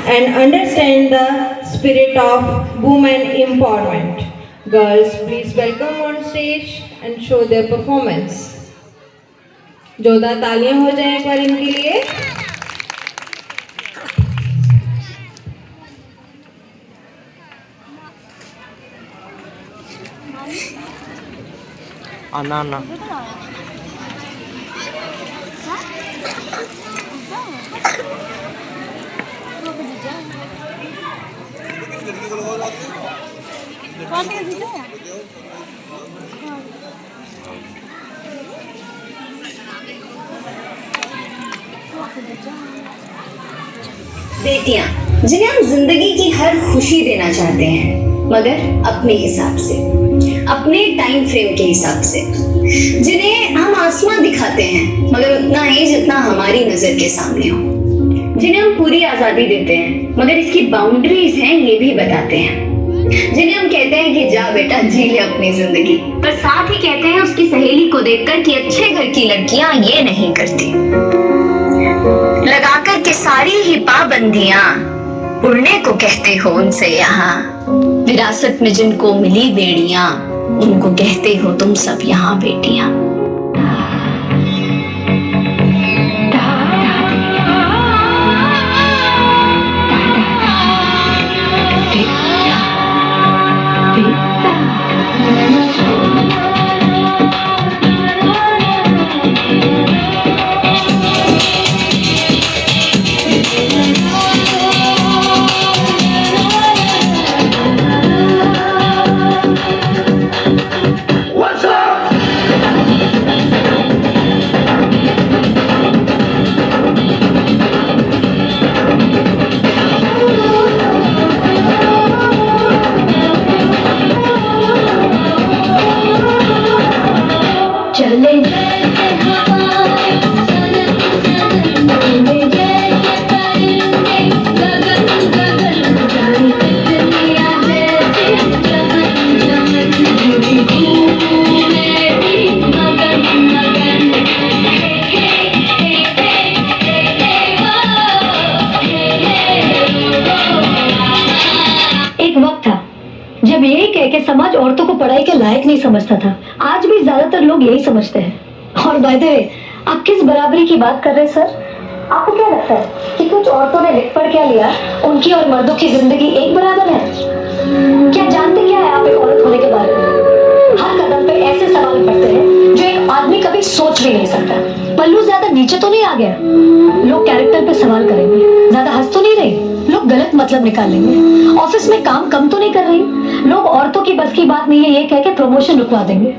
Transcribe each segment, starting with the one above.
and understand the spirit of women empowerment. Girls, please welcome on stage and show their performance. जोरदार तालियां हो जाएं एक बार इनके लिए. आना आना बेटियां जिन्हें हम जिंदगी की हर खुशी देना चाहते हैं, मगर अपने हिसाब से, अपने टाइम फ्रेम के हिसाब से, जिन्हें हम आसमां दिखाते हैं मगर उतना ही जितना हमारी नजर के सामने हो, जिन्हें हम पूरी आजादी देते हैं मगर इसकी बाउंड्रीज हैं ये भी बताते हैं, जिन्हें हम कहते हैं कि जा बेटा जी ले अपनी जिंदगी, पर साथ ही कहते हैं उसकी सहेली को देखकर कि अच्छे घर की लड़कियां ये नहीं करती। लगाकर के सारी ही पाबंदियां उड़ने को कहते हो उनसे यहाँ, विरासत में जिनको मिली बेड़ियां उनको कहते हो तुम सब यहाँ बेटियां। जब यही कह के समाज औरतों को पढ़ाई के लायक नहीं समझता था, आज भी ज्यादातर लोग यही समझते हैं। और बाय द वे, आप किस बराबरी की बात कर रहे हैं सर? आपको क्या लगता है कि कुछ औरतों ने लिख पढ़ क्या लिया, उनकी और मर्दों की जिंदगी एक बराबर है? क्या जानते क्या है आप एक औरत होने के बारे में? हर कदम पे ऐसे सवाल पड़ते हैं जो एक आदमी कभी सोच भी नहीं सकता। पल्लू ज्यादा नीचे तो नहीं आ गया? लोग कैरेक्टर पे सवाल करेंगे। ज्यादा हंस तो नहीं रही? लोग गलत मतलब निकालेंगे। ऑफिस में काम कम तो नहीं कर रही? लोग औरतों की बस की बात नहीं है ये कह के प्रमोशन रुकवा देंगे।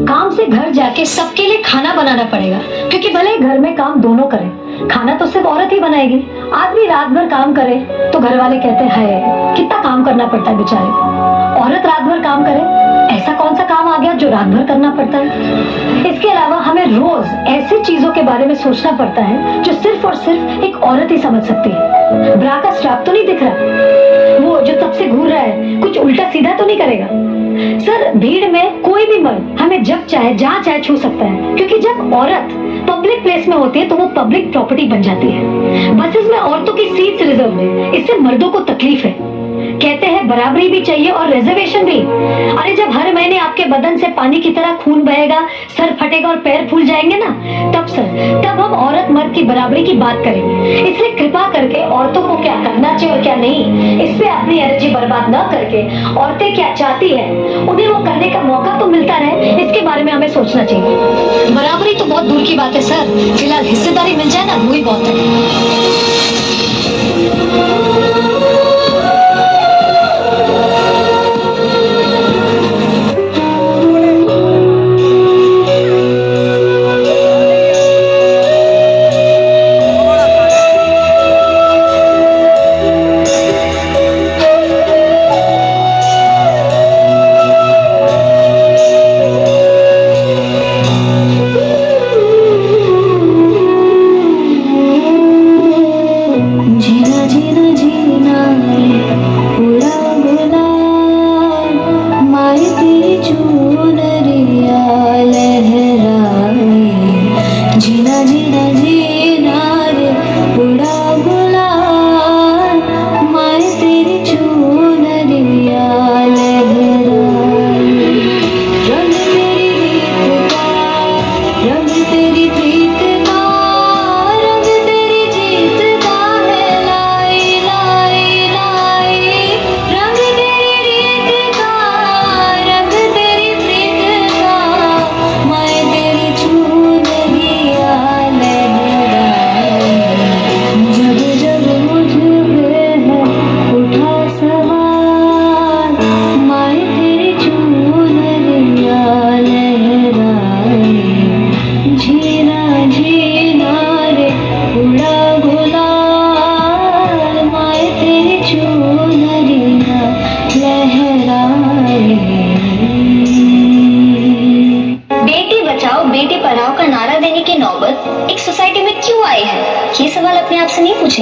काम से घर जाके सबके लिए खाना बनाना पड़ेगा, क्योंकि भले घर में काम दोनों करें, खाना तो सिर्फ औरत ही बनाएगी। आदमी रात भर काम करे तो घर वाले कहते हैं कितना काम करना पड़ता है बेचारे को। औरत रात भर काम करे, ऐसा कौन सा काम आ गया जो रात भर करना पड़ता है? इसके अलावा हमें रोज ऐसी चीजों के बारे में सोचना पड़ता है जो सिर्फ और सिर्फ एक औरत ही समझ सकती है। ब्रा का स्ट्रैप तो नहीं दिख रहा, वो जो तब से घूर रहा है कुछ उल्टा सीधा तो नहीं करेगा? सर, भीड़ में कोई भी मर्द हमें जब चाहे जहाँ चाहे छू सकता है, क्योंकि जब औरत पब्लिक प्लेस में होती है तो वो पब्लिक प्रॉपर्टी बन जाती है। बसेस में औरतों की सीट्स रिजर्व है, इससे मर्दों को तकलीफ है। कहते हैं बराबरी भी चाहिए और रिजर्वेशन भी। अरे जब हर महीने आपके बदन से पानी की तरह खून बहेगा, सर फटेगा और पैर फूल जाएंगे ना, तब हम औरत मर्द की बराबरी की बात करेंगे। इसलिए कृपा करके औरतों को क्या करना चाहिए और क्या नहीं, इस पे अपनी एनर्जी बर्बाद न करके औरतें क्या चाहती है उन्हें वो करने का मौका तो मिलता रहे, इसके बारे में हमें सोचना चाहिए। बराबरी तो बहुत दूर की बात है सर, फिलहाल हिस्सेदारी मिल जाए ना वो ही बहुत है।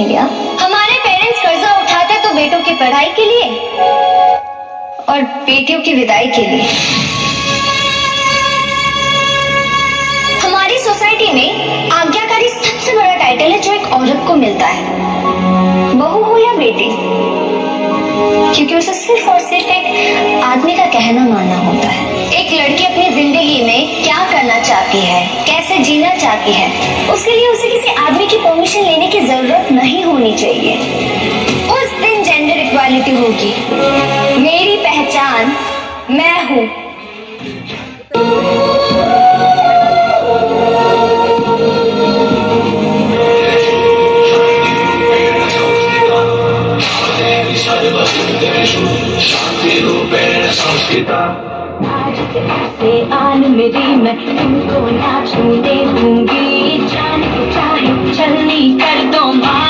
सोचेंगे आप? हमारे पेरेंट्स कर्जा उठाते तो बेटों की पढ़ाई के लिए और बेटियों की विदाई के लिए। हमारी सोसाइटी में आज्ञाकारी सबसे बड़ा टाइटल है जो एक औरत को मिलता है, बहू हो या बेटी, क्योंकि उसे सिर्फ और सिर्फ एक आदमी का कहना मानना होता है। एक लड़की अपनी जिंदगी में क्या करना चाहती है, कैसे जीना चाहती है, उसके लिए उसे किसी आदमी की परमिशन लेने की जरूरत नहीं होनी चाहिए। उस दिन जेंडर इक्वालिटी होगी। मेरी पहचान मैं हूँ। आज से आन मेरी मैं तुमको नाचने दूंगी, जाने को चाहे चलनी कर दो माँ।